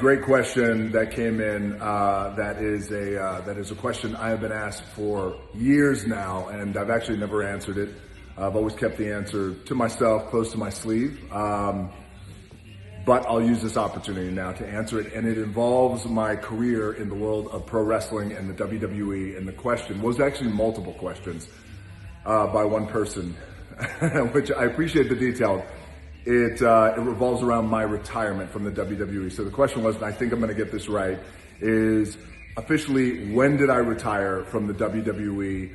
Great question that came in. That is a question I have been asked for years now, and I've actually never answered it. I've always kept the answer to myself, close to my sleeve. But I'll use this opportunity now to answer it, and it involves my career in the world of pro wrestling and the WWE. And the question was actually multiple questions by one person, which I appreciate the detail. It revolves around my retirement from the WWE. So the question was, and I think I'm going to get this right, is officially, when did I retire from the WWE?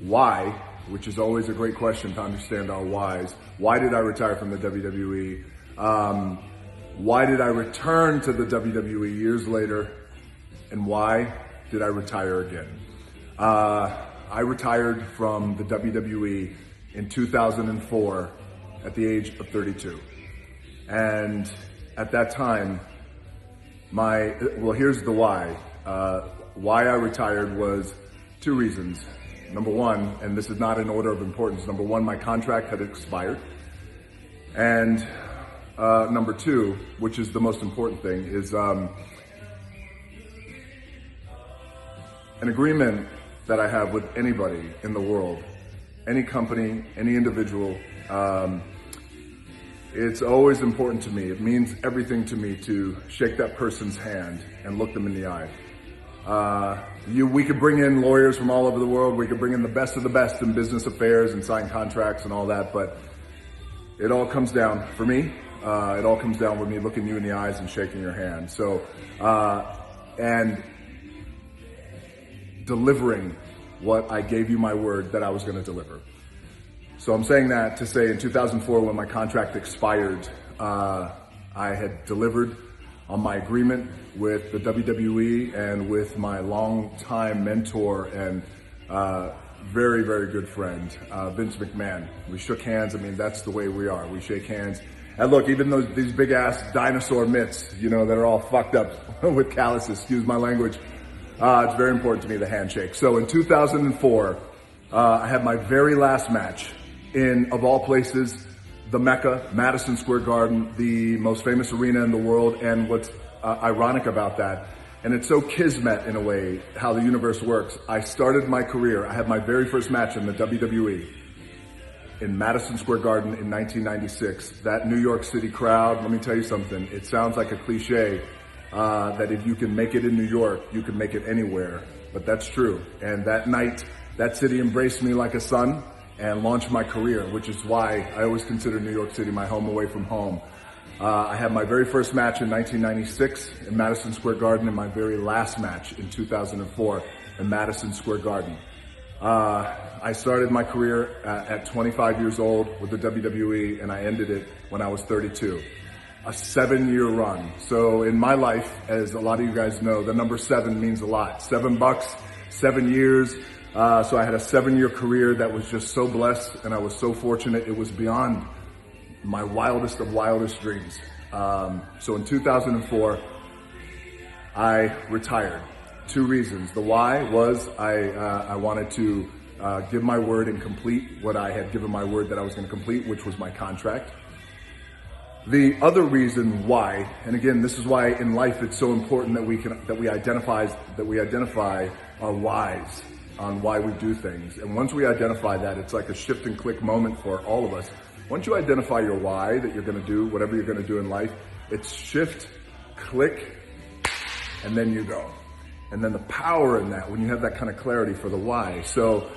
Why? Which is always a great question to understand our whys. Why did I retire from the WWE? Why did I return to the WWE years later? And why did I retire again? I retired from the WWE in 2004 at the age of 32. And at that time, here's the why. Why I retired was two reasons. Number one, and this is not in order of importance, number one, my contract had expired. And number two, which is the most important thing, is an agreement that I have with anybody in the world, any company, any individual. It's always important to me. It means everything to me to shake that person's hand and look them in the eye. We could bring in lawyers from all over the world. We could bring in the best of the best in business affairs and sign contracts and all that. But it all comes down, for me, it all comes down with me looking you in the eyes and shaking your hand. So, and delivering what I gave you my word that I was going to deliver. So I'm saying that to say in 2004, when my contract expired, I had delivered on my agreement with the WWE and with my longtime mentor and very, very good friend, Vince McMahon. We shook hands. I mean, that's the way we are. We shake hands. And look, even these big ass dinosaur mitts, that are all fucked up with calluses, excuse my language. It's very important to me, the handshake. So in 2004, I had my very last match in, of all places, the Mecca, Madison Square Garden, the most famous arena in the world. And what's ironic about that, and it's so kismet in a way, how the universe works. I started my career, I had my very first match in the WWE in Madison Square Garden in 1996. That New York City crowd, let me tell you something, it sounds like a cliche, that if you can make it in New York, you can make it anywhere. But that's true. And that night, that city embraced me like a son and launched my career, which is why I always consider New York City my home away from home. I had my very first match in 1996 in Madison Square Garden and my very last match in 2004 in Madison Square Garden. I started my career at 25 years old with the WWE, and I ended it when I was 32. A 7-year run. So in my life, as a lot of you guys know, the number 7 means a lot. $7, 7 years. So I had a 7-year career that was just so blessed, and I was so fortunate. It was beyond my wildest of wildest dreams. So in 2004, I retired. Two reasons. The why was I wanted to give my word and complete what I had given my word that I was going to complete, which was my contract. The other reason why, and again, this is why in life it's so important that we identify our whys on why we do things. And once we identify that, it's like a shift and click moment for all of us. Once you identify your why that you're going to do, whatever you're going to do in life, it's shift, click, and then you go. And then the power in that, when you have that kind of clarity for the why. So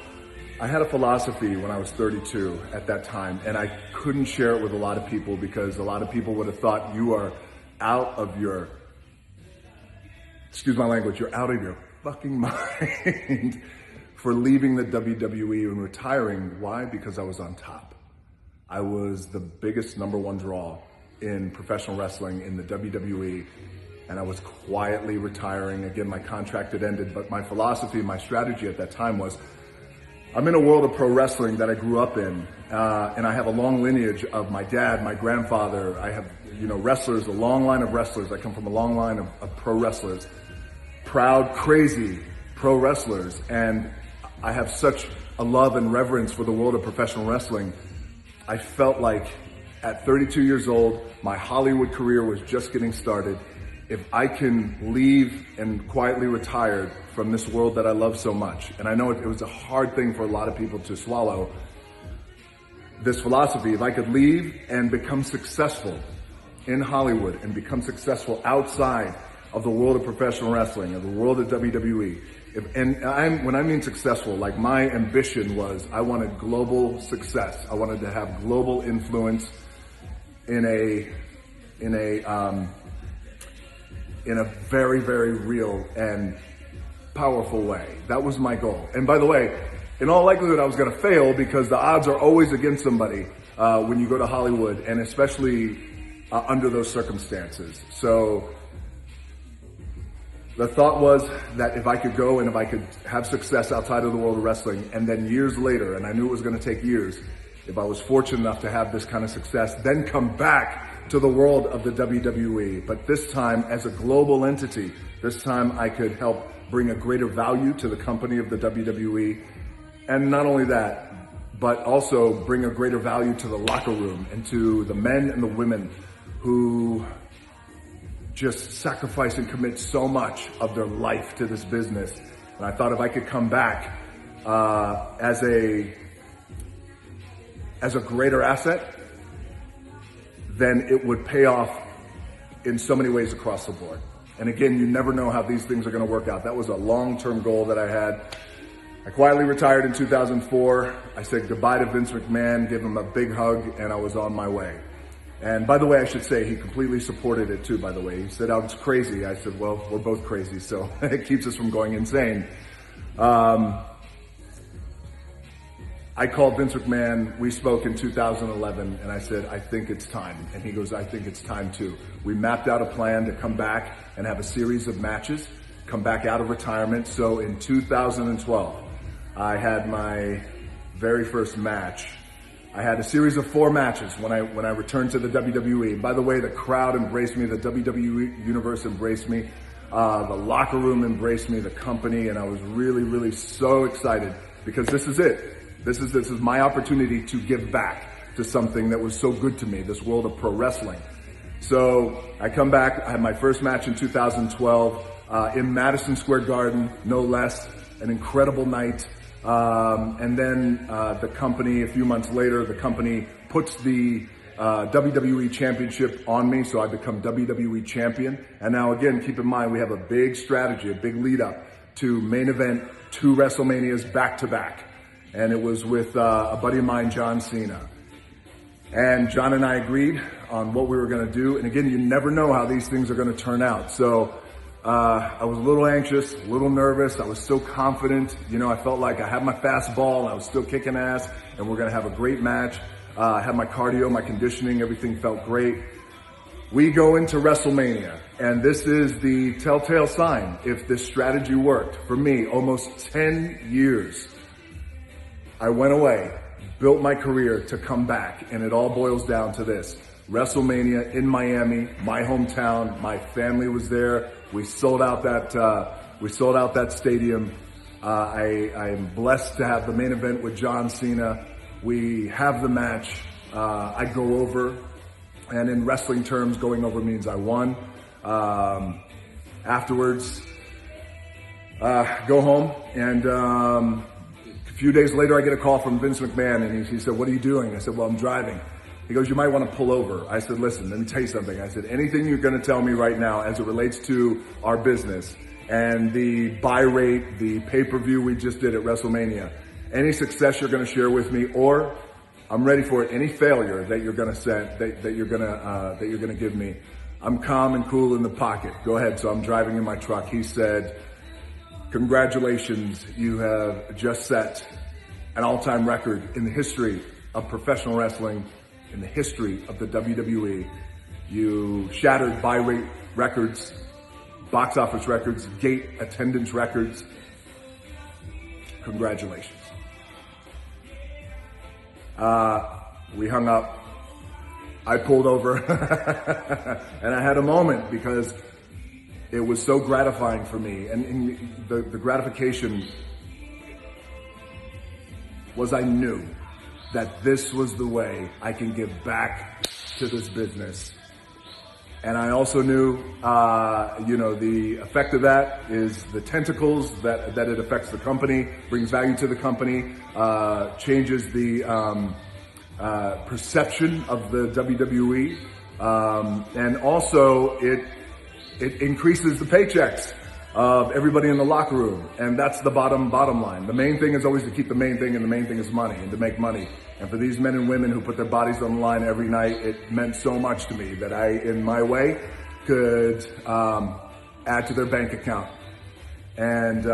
I had a philosophy when I was 32 at that time, and I couldn't share it with a lot of people because a lot of people would have thought you are out of your, excuse my language, you're out of your fucking mind for leaving the WWE and retiring. Why? Because I was on top. I was the biggest #1 draw in professional wrestling in the WWE, and I was quietly retiring. Again, my contract had ended, but my philosophy, my strategy at that time was, I'm in a world of pro wrestling that I grew up in, and I have a long lineage of my dad, my grandfather. I have, wrestlers, a long line of wrestlers. I come from a long line of pro wrestlers, proud, crazy pro wrestlers, and I have such a love and reverence for the world of professional wrestling. I felt like at 32 years old, my Hollywood career was just getting started, if I can leave and quietly retire from this world that I love so much, and I know it was a hard thing for a lot of people to swallow, this philosophy, if I could leave and become successful in Hollywood and become successful outside of the world of professional wrestling and the world of WWE, when I mean successful, like my ambition was, I wanted global success. I wanted to have global influence in a very, very real and powerful way. That was my goal. And by the way, in all likelihood, I was going to fail because the odds are always against somebody when you go to Hollywood, and especially under those circumstances. So the thought was that if I could go and if I could have success outside of the world of wrestling, and then years later, and I knew it was going to take years, if I was fortunate enough to have this kind of success, then come back to the world of the WWE. But this time as a global entity, this time I could help bring a greater value to the company of the WWE. And not only that, but also bring a greater value to the locker room and to the men and the women who just sacrifice and commit so much of their life to this business. And I thought if I could come back as a greater asset, then it would pay off in so many ways across the board. And again, you never know how these things are going to work out. That was a long-term goal that I had. I quietly retired in 2004. I said goodbye to Vince McMahon, gave him a big hug, and I was on my way. And by the way, I should say, he completely supported it too, by the way. He said I was crazy. I said, well, we're both crazy, so it keeps us from going insane. I called Vince McMahon. We spoke in 2011, and I said, I think it's time. And he goes, I think it's time too. We mapped out a plan to come back and have a series of matches, come back out of retirement. So in 2012, I had my very first match. I had a series of 4 matches when I returned to the WWE. By the way, the crowd embraced me, the WWE universe embraced me, the locker room embraced me, the company, and I was really, really so excited because this is it. This is my opportunity to give back to something that was so good to me, this world of pro wrestling. So I come back, I had my first match in 2012 in Madison Square Garden, no less, an incredible night. And then the company, a few months later, the company puts the WWE Championship on me, so I become WWE Champion. And now again, keep in mind, we have a big strategy, a big lead up to main event 2 WrestleManias back to back. And it was with a buddy of mine, John Cena. And John and I agreed on what we were going to do. And again, you never know how these things are going to turn out. So I was a little anxious, a little nervous. I was so confident. You know, I felt like I had my fastball and I was still kicking ass and we're going to have a great match. I had my cardio, my conditioning, everything felt great. We go into WrestleMania, and this is the telltale sign if this strategy worked. For me, almost 10 years. I went away, built my career to come back, and it all boils down to this. WrestleMania in Miami, my hometown, my family was there. We sold out that stadium. I'm blessed to have the main event with John Cena. We have the match. I go over, and in wrestling terms, going over means I won. Afterwards, go home, and a few days later, I get a call from Vince McMahon, and he said, what are you doing? I said, well, I'm driving. He goes, you might want to pull over. I said, listen, let me tell you something. I said, anything you're going to tell me right now as it relates to our business and the buy rate, the pay-per-view we just did at WrestleMania, any success you're going to share with me, or I'm ready for it, any failure that you're going to set, that you're going to give me, I'm calm and cool in the pocket. Go ahead. So I'm driving in my truck. He said, congratulations, you have just set an all-time record in the history of professional wrestling, in the history of the WWE. You shattered buy rate records, box office records, gate attendance records. Congratulations. We hung up. I pulled over and I had a moment because it was so gratifying for me. And the gratification was I knew that this was the way I can give back to this business And I also knew, the effect of that is the tentacles that it affects the company, brings value to the company, changes the perception of the WWE, and also it increases the paychecks of everybody in the locker room. And that's the bottom line. The main thing is always to keep the main thing, and the main thing is money, and to make money. And for these men and women who put their bodies on the line every night, it meant so much to me that I, in my way, could add to their bank account. And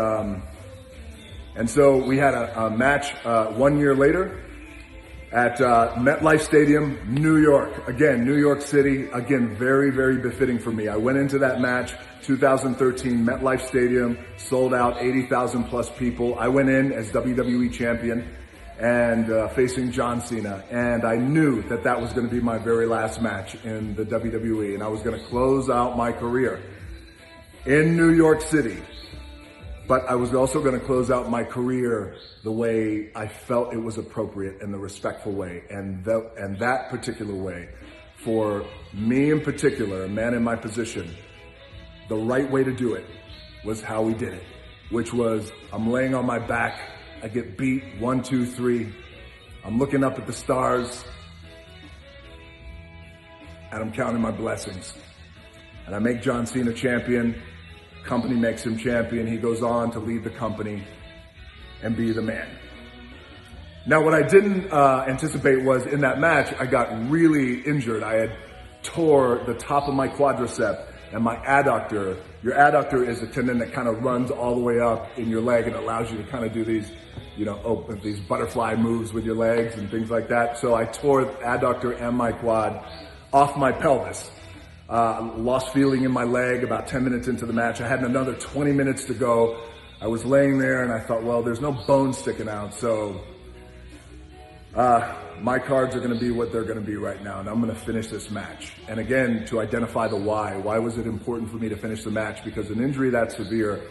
so we had a match 1 year later at MetLife Stadium, New York. Again, New York City. Again, very, very befitting for me. I went into that match, 2013, MetLife Stadium, sold out, 80,000 plus people. I went in as WWE champion and facing John Cena. And I knew that that was going to be my very last match in the WWE. And I was going to close out my career in New York City. But I was also going to close out my career the way I felt it was appropriate, in the respectful way. And that particular way, for me in particular, a man in my position, the right way to do it was how we did it, which was I'm laying on my back. I get beat 1, 2, 3. I'm looking up at the stars and I'm counting my blessings. And I make John Cena champion. Company makes him champion. He goes on to lead the company and be the man. Now, what I didn't anticipate was in that match, I got really injured. I had tore the top of my quadricep and my adductor. Your adductor is a tendon that kind of runs all the way up in your leg and allows you to kind of do these, these butterfly moves with your legs and things like that. So I tore the adductor and my quad off my pelvis. Lost feeling in my leg about 10 minutes into the match. I had another 20 minutes to go. I was laying there and I thought, well, there's no bone sticking out. So my cards are going to be what they're going to be right now, and I'm going to finish this match. And again, to identify the why. Why was it important for me to finish the match? Because an injury that severe,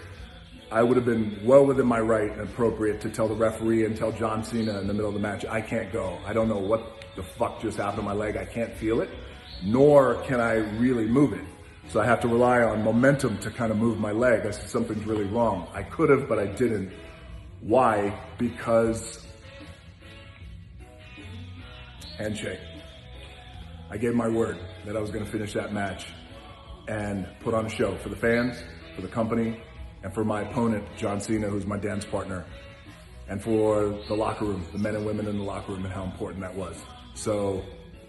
I would have been well within my right and appropriate to tell the referee and tell John Cena in the middle of the match, I can't go. I don't know what the fuck just happened to my leg. I can't feel it, nor can I really move it. So I have to rely on momentum to kind of move my leg. I said, something's really wrong. I could have, but I didn't. Why? Because handshake. I gave my word that I was going to finish that match and put on a show for the fans, for the company, and for my opponent, John Cena, who's my dance partner, and for the locker room, the men and women in the locker room, and how important that was. So,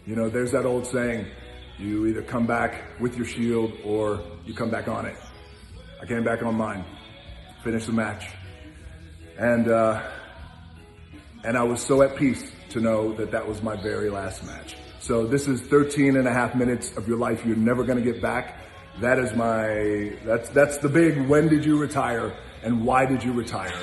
there's that old saying, you either come back with your shield or you come back on it. I came back on mine, finished the match. And I was so at peace to know that that was my very last match. So this is 13 and a half minutes of your life you're never gonna get back. That is that's the big, when did you retire and why did you retire?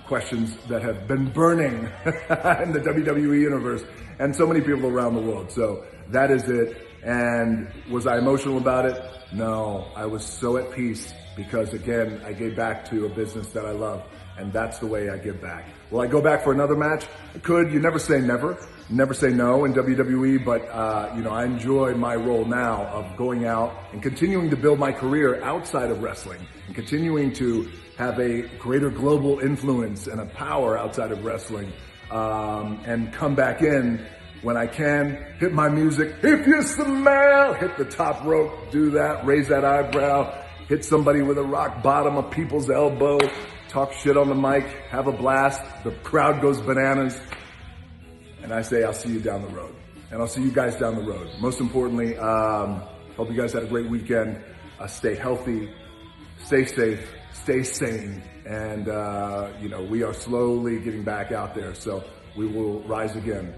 Questions that have been burning in the WWE universe and so many people around the world. So that is it. And was I emotional about it? No, I was so at peace because again, I gave back to a business that I love, and that's the way I give back. Will I go back for another match? I could. You never say never. Never say no in WWE, but I enjoy my role now of going out and continuing to build my career outside of wrestling and continuing to have a greater global influence and a power outside of wrestling, and come back in when I can, hit my music. If you smell, hit the top rope, do that, raise that eyebrow, hit somebody with a rock bottom of people's elbow, talk shit on the mic, have a blast, the crowd goes bananas, and I say I'll see you down the road. And I'll see you guys down the road. Most importantly, hope you guys had a great weekend. Stay healthy, stay safe, stay sane, and we are slowly getting back out there, so we will rise again.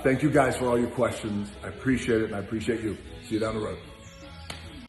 Thank you guys for all your questions. I appreciate it, and I appreciate you. See you down the road.